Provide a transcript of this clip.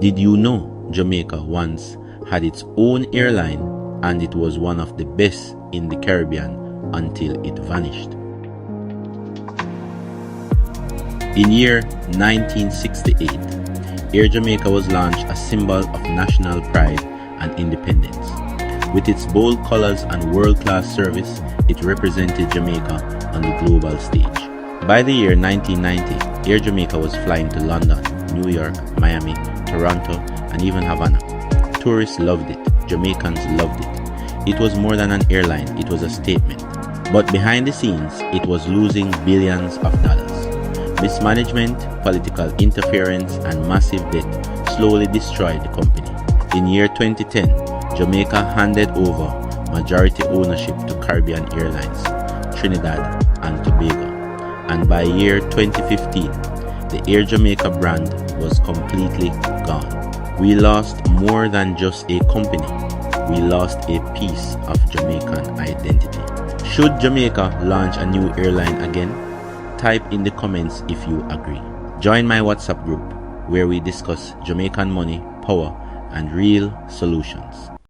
Did you know Jamaica once had its own airline and it was one of the best in the Caribbean until it vanished? In year 1968, Air Jamaica was launched, a symbol of national pride and independence. With its bold colors and world-class service, it represented Jamaica on the global stage. By the year 1990, Air Jamaica was flying to London, New York, Miami, Toronto, and even Havana. Tourists loved it. Jamaicans loved it. It was more than an airline, it was a statement. But behind the scenes, it was losing billions of dollars. Mismanagement, political interference, and massive debt slowly destroyed the company. In year 2010, Jamaica handed over majority ownership to Caribbean Airlines, Trinidad and Tobago. And by year 2015, the Air Jamaica brand was completely gone. We lost more than just a company. We lost a piece of Jamaican identity. Should Jamaica launch a new airline again? Type in the comments if you agree. Join my WhatsApp group where we discuss Jamaican money, power, and real solutions.